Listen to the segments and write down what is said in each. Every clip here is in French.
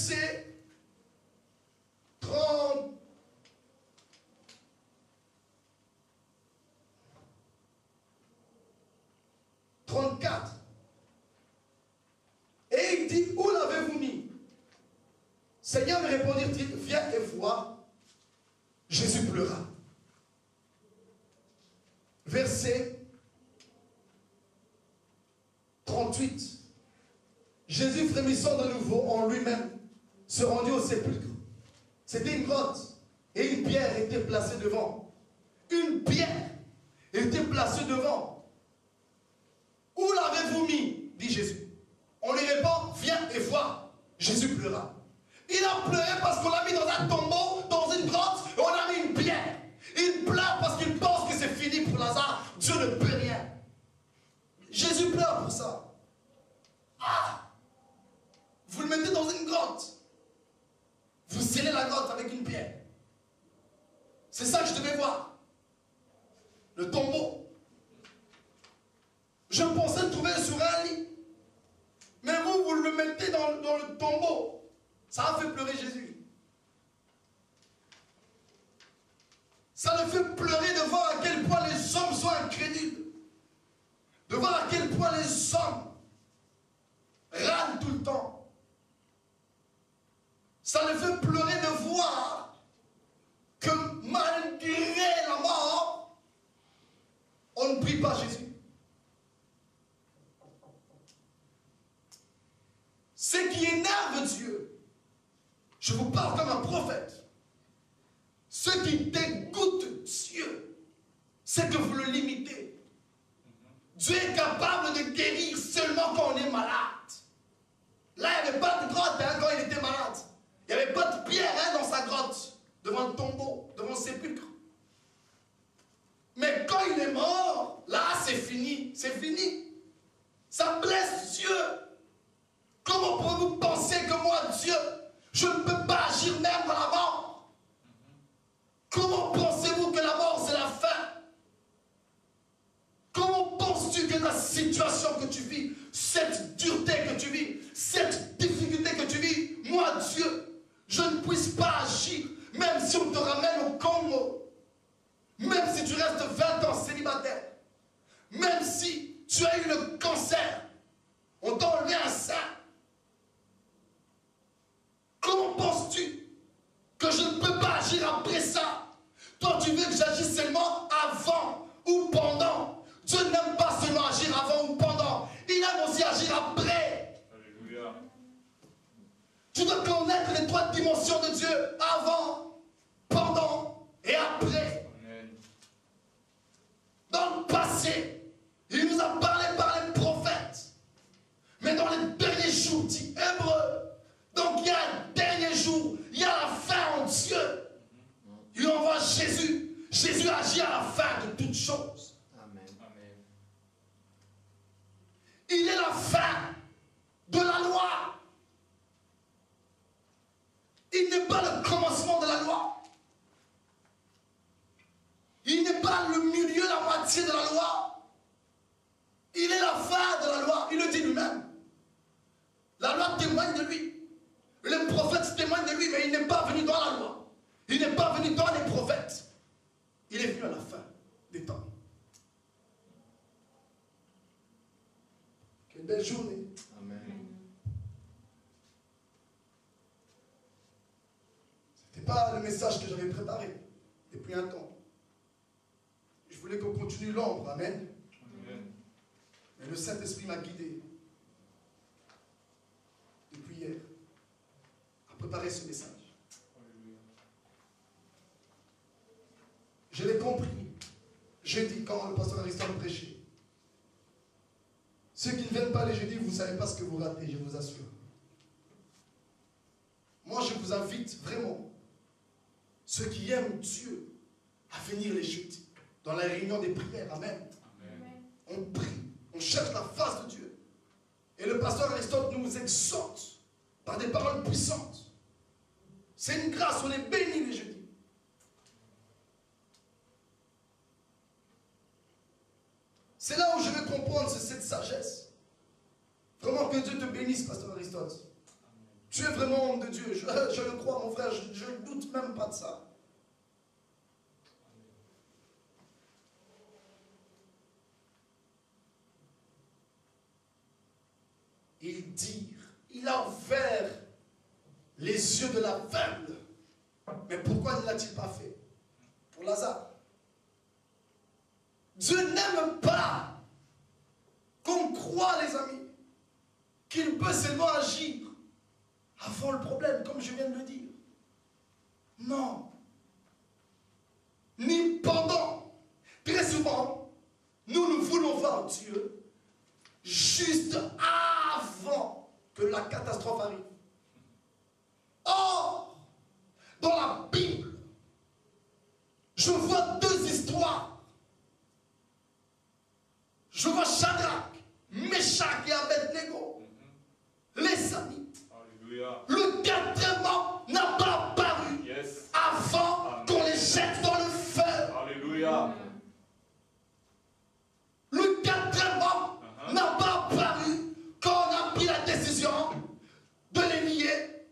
verset 30. 34. Et il dit, où l'avez-vous mis? Seigneur, me répondirent-ils, viens et vois. Jésus pleura. Verset 38. Jésus, frémissant de nouveau en lui-même, se rendit au sépulcre. C'était une grotte et une pierre était placée devant. Une pierre était placée devant. Où l'avez-vous mis? Dit Jésus. On lui répond, viens et vois. Jésus pleura. Il a pleuré parce qu'on l'a mis dans un tombeau, dans une grotte, et on a mis une pierre. Il pleure parce qu'il pense que c'est fini pour Lazare. Dieu ne peut rien. Jésus pleure pour ça. Ah! Vous le mettez dans une grotte. Vous scellez la grotte avec une pierre. C'est ça que je devais voir. Le tombeau. Je pensais le trouver sur un lit. Mais vous le mettez dans le tombeau. Ça a fait pleurer Jésus. Ça le fait pleurer de voir à quel point les hommes sont incrédules. De voir à quel point les hommes râlent tout le temps. Ça le fait pleurer de voir que malgré la mort, on ne prie pas Jésus. Ce qui énerve Dieu, je vous parle comme un prophète, ce qui dégoûte Dieu, c'est que vous le limitez. Dieu est capable de guérir seulement quand on est malade. Là, il n'y avait pas de grotte quand il était malade. Il n'y avait pas de pierre dans sa grotte, devant le tombeau, devant le sépulcre. Mais quand il est mort, là, c'est fini. C'est fini. Ça blesse Dieu. Comment pouvez-vous penser que moi, Dieu, je ne peux pas agir même dans la mort? Comment pensez-vous que la mort, c'est la fin? Comment penses-tu que la situation que tu vis, cette dureté que tu vis, cette difficulté que tu vis, moi, Dieu, je ne puisse pas agir, même si on te ramène au Congo, même si tu restes 20 ans célibataire, même si tu as eu le cancer, on t'a enlevé un sein. Comment penses-tu que je ne peux pas agir après ça? Toi, tu veux que j'agisse seulement avant ou pendant. Dieu n'aime pas seulement agir avant ou pendant. Il aime aussi agir après. Alléluia. Tu dois connaître les 3 dimensions de Dieu. Avant, pendant et après. Amen. Dans le passé, il nous a parlé par les prophètes. Mais dans les derniers jours, dit Hébreu. Donc il y a un dernier jour, il y a la fin en Dieu. Il envoie Jésus. Jésus agit à la fin de toutes choses. Amen. Amen. Il est la fin de la loi. Il n'est pas le commencement de la loi. Il n'est pas le milieu, la moitié de la loi. Il est la fin de la loi. Il le dit lui-même. La loi témoigne de lui. Les prophètes témoignent de lui, mais il n'est pas venu dans la loi. Il n'est pas venu dans les prophètes. Il est venu à la fin des temps. Quelle belle journée. Amen. Ce n'était pas le message que j'avais préparé depuis un temps. Je voulais qu'on continue l'ombre. Amen. Amen. Mais le Saint-Esprit m'a guidé depuis hier à préparer ce message. Je l'ai compris jeudi quand le pasteur Aristote prêchait. Ceux qui ne viennent pas les jeudis, vous ne savez pas ce que vous ratez, je vous assure. Moi, je vous invite vraiment, ceux qui aiment Dieu, à venir les jeudis, dans la réunion des prières. Amen. Amen. On prie, on cherche la face de Dieu. Et le pasteur Aristote nous exhorte par des paroles puissantes. C'est une grâce, on est bénis les jeudis. C'est là où je veux comprendre cette sagesse. Vraiment que Dieu te bénisse, pasteur Aristote. Tu es vraiment homme de Dieu. Je le crois, mon frère. Je ne doute même pas de ça. Il a ouvert les yeux de l'aveugle. Mais pourquoi ne l'a-t-il pas fait? Pour Lazare. Dieu n'aime pas qu'on croit, les amis, qu'il peut seulement agir avant le problème, comme je viens de le dire. Non. Ni pendant. Très souvent, nous voulons voir Dieu juste avant que la catastrophe arrive. Or, dans la Bible, je vois deux histoires. Je vois Shadrach, Meshach et Abednego. Les amis. Alléluia. Le quatrièmement n'a pas apparu avant qu'on les jette dans le feu. Alléluia. Le quatrièmement n'a pas apparu quand on a pris la décision de les nier.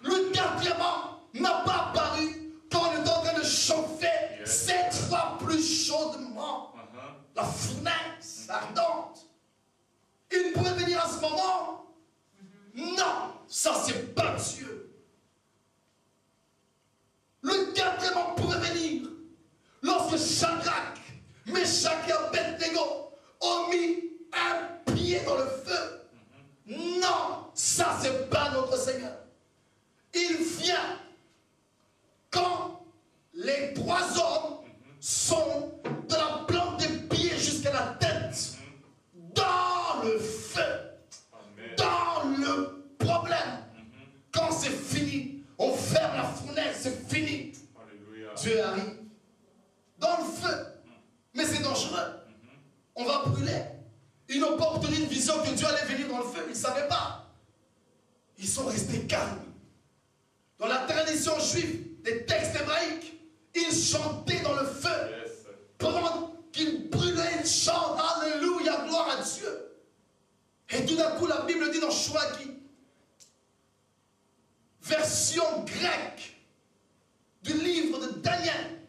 Le quatrièmement n'a pas apparu quand on est en train de chauffer 7 fois plus chaudement la fournaise ardente. Il pourrait venir à ce moment. Non, ça c'est pas Dieu. Le quatrièmement pouvait venir lorsque Shadrach, Meshach et Abednego ont mis un pied dans le feu. Non, ça c'est pas notre Seigneur. Il vient quand les 3 hommes sont de la plante des pieds jusqu'à la tête dans le feu. Dans le problème. Quand c'est fini, on ferme la fournaise, c'est fini. Alléluia. Dieu arrive dans le feu. Mais c'est dangereux. On va brûler. Ils n'ont pas obtenu une vision que Dieu allait venir dans le feu. Ils ne savaient pas. Ils sont restés calmes. Dans la tradition juive, des textes hébraïques, ils chantaient dans le feu. Pendant qu'ils brûlaient, ils chantent. Alléluia, gloire à Dieu. Et tout d'un coup, la Bible dit dans Choaki, version grecque du livre de Daniel,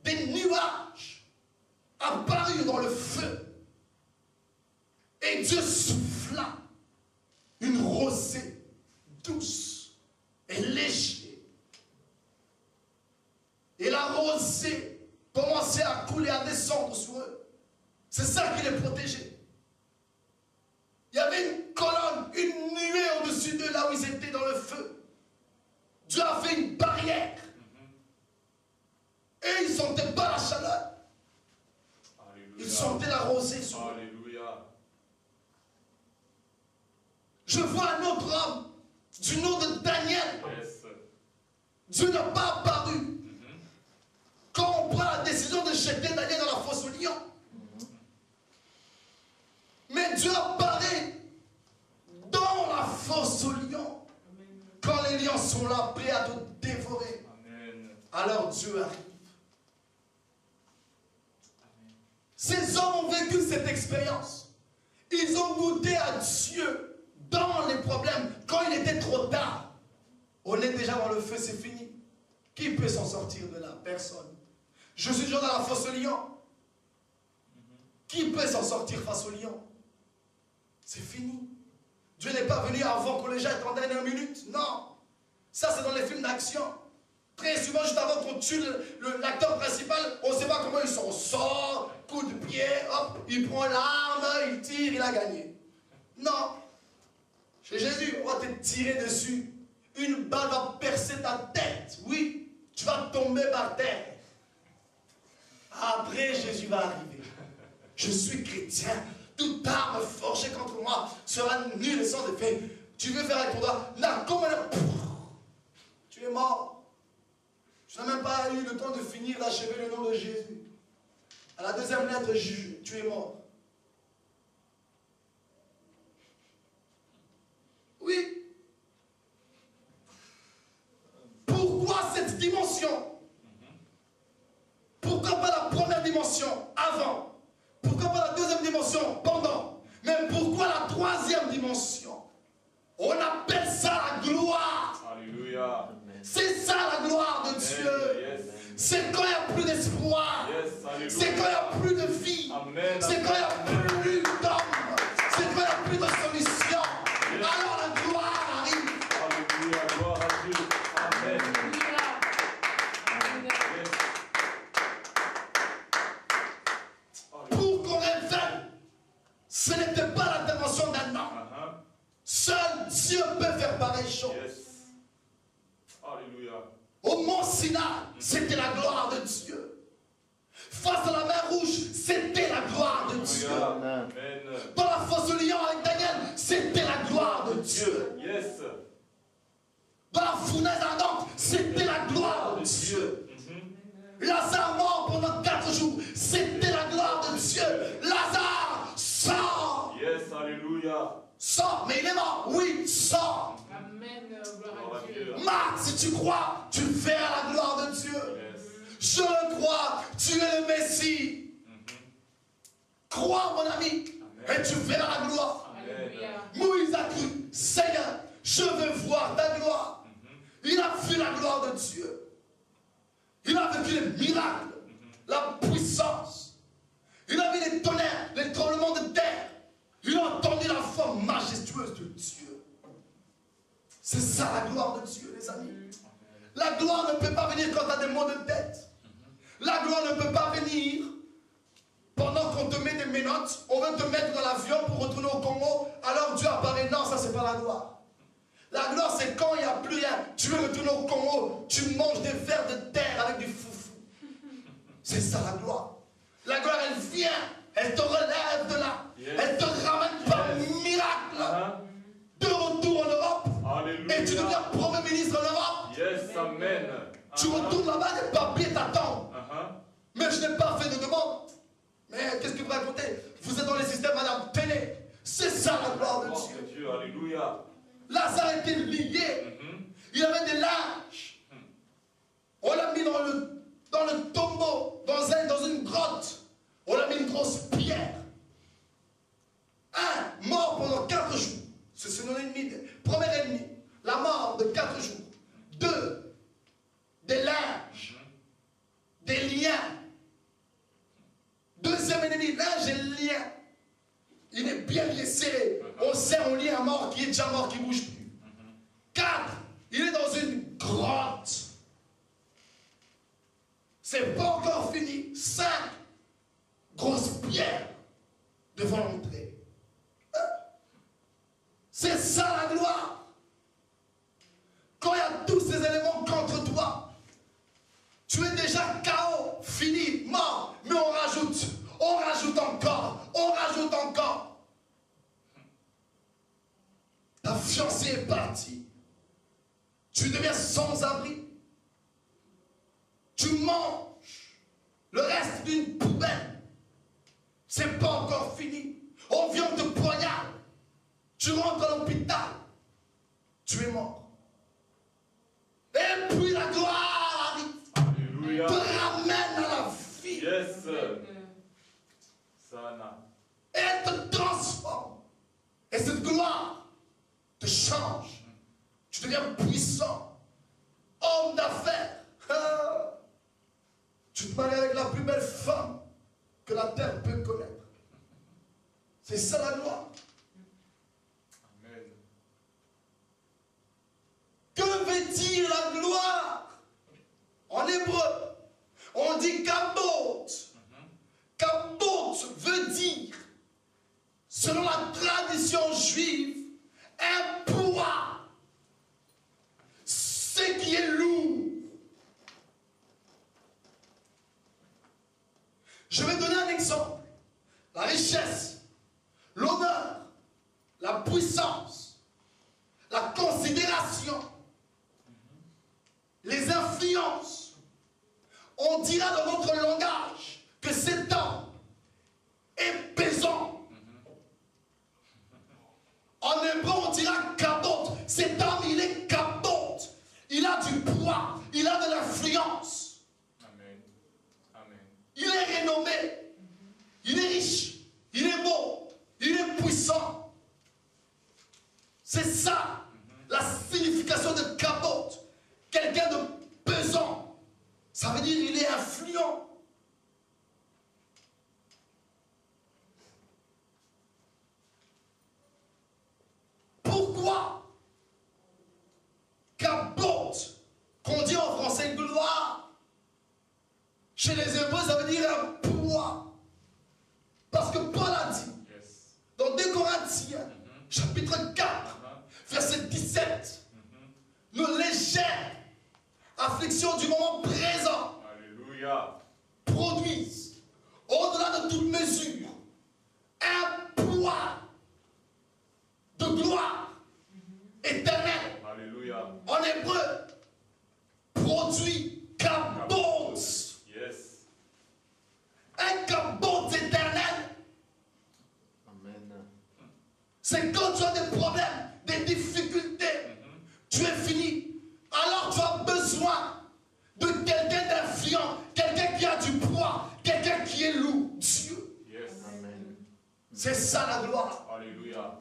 des nuages apparurent dans le feu. Et Dieu souffla une rosée douce et légère. Et la rosée commençait à couler, à descendre sur eux. C'est ça qui les protégeait. Il y avait une colonne, une nuée au-dessus d'eux, là où ils étaient dans le feu. Dieu a fait une barrière. Et ils ne sentaient pas la chaleur. Alléluia. Ils sentaient la rosée sur eux. Alléluia. Je vois un autre homme du nom de Daniel. Dieu n'a pas apparu. Quand on prend la décision de jeter Daniel dans la fosse aux lions. Mais Dieu apparaît dans la fosse aux lions. Quand les lions sont là, prêts à te dévorer. Amen. Alors Dieu arrive. Amen. Ces hommes ont vécu cette expérience. Ils ont goûté à Dieu dans les problèmes. Quand il était trop tard, on est déjà dans le feu, c'est fini. Qui peut s'en sortir de là? Personne. Je suis déjà dans la fosse aux lions. Qui peut s'en sortir face aux lions? C'est fini. Dieu n'est pas venu avant qu'on les jette en dernière minute. Non. Ça, c'est dans les films d'action. Très souvent, juste avant qu'on tue l'acteur principal, on ne sait pas comment ils s'en sort. Coup de pied, hop, il prend l'arme, il tire, il a gagné. Non. Chez Jésus, on va te tirer dessus. Une balle va percer ta tête. Oui, tu vas tomber par terre. Après, Jésus va arriver. Je suis chrétien. Toute arme forgée contre moi sera nulle et sans effet. Tu veux faire avec ton doigt? Là, comme tu es mort. Je n'ai même pas eu le temps de finir d'achever le nom de Jésus. À la deuxième lettre, tu es mort. Oui. Pourquoi cette dimension? Pourquoi pas la première dimension avant? Pourquoi pas la deuxième dimension pendant? Mais pourquoi la troisième dimension? On appelle ça C'est quand il n'y a plus de vie. C'est quand il n'y a plus d'homme. C'est quand il n'y a plus de solution. Alors la gloire arrive. Alléluia, gloire à Dieu. Amen. Pour qu'on révèle, ce n'était pas l'intervention d'un homme. Seul Dieu peut faire pareille chose. Alléluia. Au mont Sinaï, c'était la gloire de Dieu. Face à la mer rouge, c'était la gloire de Dieu. Amen. Dans la fosse au lion avec Daniel, c'était la gloire de Dieu. Yes. Dans la fournaise ardente, c'était la gloire de Dieu. Lazare mort pendant 4 jours, c'était la gloire de Dieu. Lazare sort. Yes, alléluia. Sort, mais il est mort. Oui, sort. Amen, gloire à Dieu. Marc, si tu crois, tu verras la gloire de Dieu. Yes. Je le crois, tu es le Messie. Crois, mon ami, et tu verras la gloire. Alléluia. Moïse a cru, Seigneur, je veux voir ta gloire. Il a vu la gloire de Dieu. Il a vécu les miracles, la puissance. Il a vu les tonnerres, les tremblements de terre. Il a entendu la forme majestueuse de Dieu. C'est ça la gloire de Dieu, les amis. La gloire ne peut pas venir quand tu as des maux de tête. La gloire ne peut pas venir pendant qu'on te met des menottes. On veut te mettre dans l'avion pour retourner au Congo. Alors Dieu apparaît. Non, ça c'est pas la gloire. La gloire c'est quand il n'y a plus rien. Tu veux retourner au Congo, tu manges des vers de terre avec du foufou. C'est ça la gloire. La gloire elle vient, elle te relève de là. Elle te ramène par miracle de retour en Europe. Alléluia. Et tu deviens premier ministre en Europe. Yes, amen. Tu retournes là-bas, les papiers t'attendent. Mais je n'ai pas fait de demande. Mais qu'est-ce que vous racontez? Vous êtes dans les systèmes, madame, tenez. C'est ça la gloire de Dieu. Alléluia. Lazare était lié. Il avait des linges. On l'a mis dans le tombeau, dans une grotte. On l'a mis une grosse pierre. Un, mort pendant 4 jours. C'est son ennemi. Premier ennemi, la mort de 4 jours. 2, des linges, des liens. Deuxième ennemi, linge et lien. Il est bien lié, serré. On serre au lit un mort qui est déjà mort, qui ne bouge plus. 4, il est dans une grotte. C'est pas encore fini. 5, grosse pierre devant l'entrée. C'est ça la gloire. Quand il y a tous ces éléments contre toi, tu es déjà KO, fini, mort, mais on rajoute encore, on rajoute encore. Ta fiancée est partie. Tu deviens sans abri. Tu manges le reste d'une poubelle. C'est pas encore fini. On vient te poignarder. Tu rentres à l'hôpital. Tu es mort. Et puis la gloire arrive. Alléluia. Te ramène à la vie. Yes. Sana. Et elle te transforme. Et cette gloire te change. Tu deviens puissant. Homme d'affaires. Tu te maries avec la plus belle femme que la terre peut connaître. C'est ça la gloire. Amen. Que veut dire la gloire? En hébreu, on dit kabot. Kabot veut dire, selon la tradition juive, un poids. Ce qui est lourd. Je vais donner un exemple. La richesse, l'honneur, la puissance, la considération, les influences. On dira dans notre langage que cet homme est pesant. En hébreu, on dira kabot. Cet homme, il est kabot. Il a du poids, il a de l'influence. Amen. Amen. Il est renommé, il est riche, il est beau, il est puissant. C'est ça la signification de kabot. Quelqu'un de pesant. Ça veut dire il est influent. pourquoi qu'abonde, qu'on dit en français gloire, chez les Hébreux, ça veut dire un poids. Parce que Paul a dit, dans 2 Corinthiens, chapitre 4, verset 17, nos légères afflictions du moment présent Alléluia. produisent, au-delà de toute mesure, un poids de gloire éternelle. Alléluia. En hébreu, produit kabod. Yes. Un kabod éternel. Amen. C'est quand tu as des problèmes, des difficultés, tu es fini. Alors tu as besoin de quelqu'un d'influent, quelqu'un qui a du poids, quelqu'un qui est lourd. Dieu. Yes. Amen. C'est ça la gloire. Alléluia.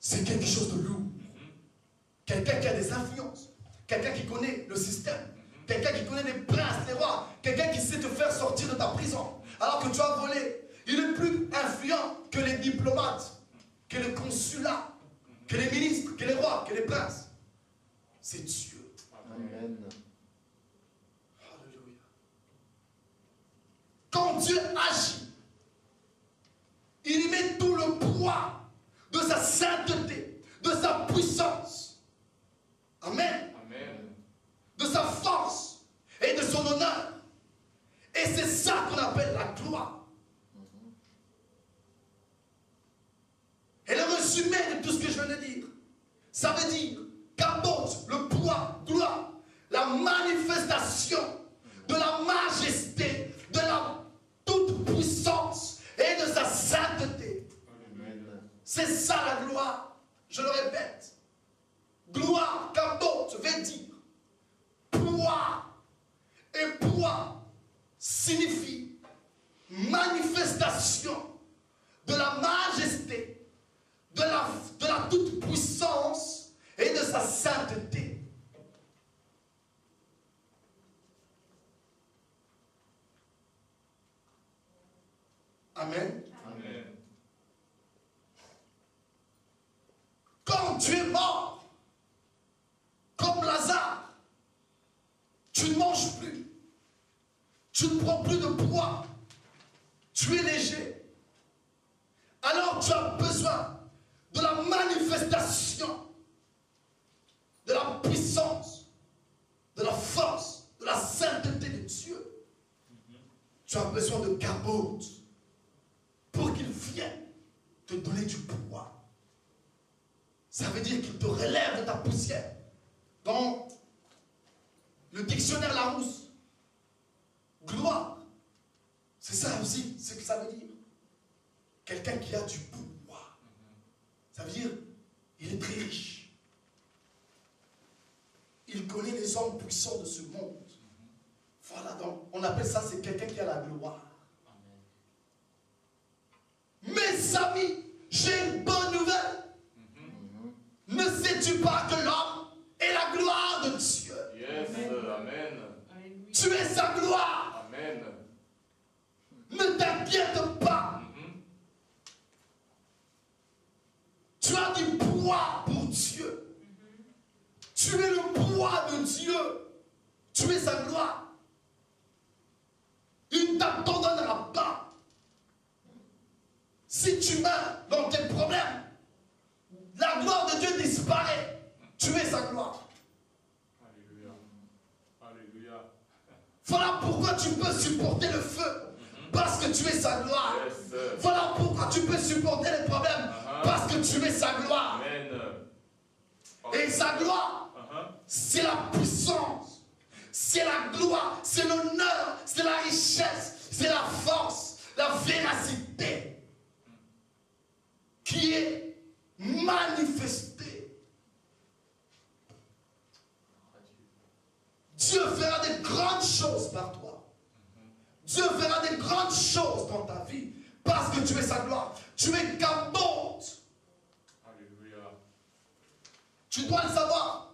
C'est quelque chose de lourd. Quelqu'un qui a des influences, quelqu'un qui connaît le système, quelqu'un qui connaît les princes, les rois, quelqu'un qui sait te faire sortir de ta prison alors que tu as volé. Il est plus influent que les diplomates, que les consulats, que les ministres, que les rois, que les princes. C'est Dieu. Amen. Alléluia. Quand Dieu agit, il y met tout le poids de sa sainteté, de sa puissance. Amen. Amen. De sa force et de son honneur. Et c'est ça qu'on appelle la gloire. Et le résumé de tout ce que je viens de dire, ça veut dire qu'apporte le poids, gloire, la manifestation de la majesté, de la toute-puissance et de sa sainteté. Amen. C'est ça la gloire. Je le répète. Gloire, qu'apporte, veut dire poids. Et poids signifie manifestation de la majesté, de la toute-puissance et de sa sainteté. Amen. Amen. Quand tu es mort, comme Lazare, tu ne manges plus, tu ne prends plus de poids, tu es léger. Alors tu as besoin de la manifestation, de la puissance, de la force, de la sainteté de Dieu. Tu as besoin de kabod pour qu'il vienne te donner du poids. Ça veut dire qu'il te relève de ta poussière. Dans le dictionnaire Larousse, gloire, c'est ça aussi, ce que ça veut dire. Quelqu'un qui a du pouvoir. Ça veut dire, il est très riche. Il connaît les hommes puissants de ce monde. Voilà, donc on appelle ça, c'est quelqu'un qui a la gloire. Mes amis, j'ai une bonne nouvelle. Ne sais-tu pas que l'homme est la gloire de Dieu? Yes. Amen. Tu es sa gloire. Amen. Ne t'inquiète pas. Tu as du poids pour Dieu. Tu es le poids de Dieu. Tu es sa gloire. Il ne t'abandonnera pas. Si tu meurs dans tes problèmes, la gloire de Dieu disparaît. Tu es sa gloire. Alléluia. Alléluia. Voilà pourquoi tu peux supporter le feu. Parce que tu es sa gloire. Yes. Voilà pourquoi tu peux supporter les problèmes. Parce que tu es sa gloire. Amen. Et sa gloire, c'est la puissance, c'est la gloire, c'est l'honneur, c'est la richesse, c'est la force, la véracité qui est manifestée. Dieu fera des grandes choses par toi. Dieu fera des grandes choses dans ta vie parce que tu es sa gloire. Tu es kabod. Alléluia. Tu dois le savoir.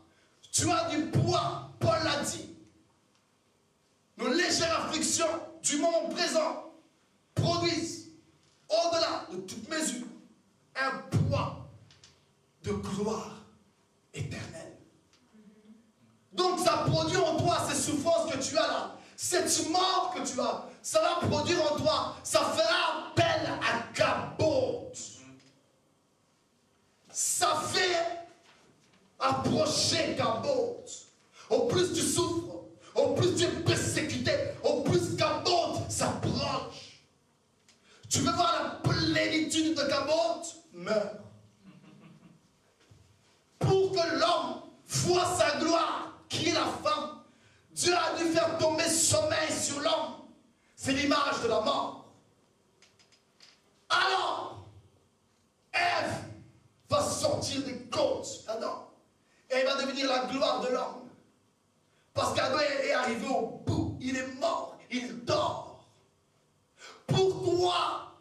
Tu as du poids. Paul l'a dit. Nos légères afflictions du moment présent produisent, au-delà de toute mesure, un poids de gloire produire en toi ces souffrances que tu as là, cette mort que tu as, ça va produire en toi, ça fera appel à Kabod. Ça fait approcher Kabod. Au plus tu souffres, au plus tu es persécuté, au plus Kabod s'approche. Tu veux voir la plénitude de Kabod? Meurs. Pour que l'homme voie sa gloire, qui est la femme, Dieu a dû faire tomber sommeil sur l'homme. C'est l'image de la mort. Alors, Ève va sortir des côtes d'Adam. Et elle va devenir la gloire de l'homme. Parce qu'Adam est arrivé au bout. Il est mort. Il dort. Pourquoi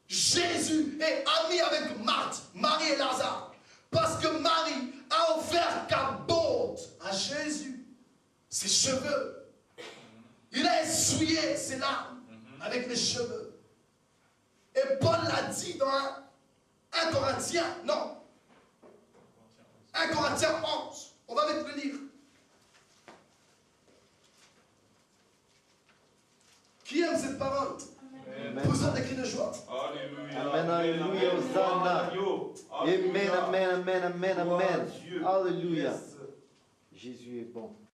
Jésus est ami avec Marthe, Marie et Lazare? Parce que Marie a offert Kabod à Jésus. Ses cheveux. Il a essuyé ses larmes avec les cheveux. Et Paul l'a dit dans 1 Corinthiens, non, 1 Corinthiens 11. On va mettre le livre. Qui aime cette parole? Poussons des cris de joie. Alléluia. Amen, alléluia, Hosanna. Amen, amen, amen, amen, amen. Alléluia. Jésus est bon.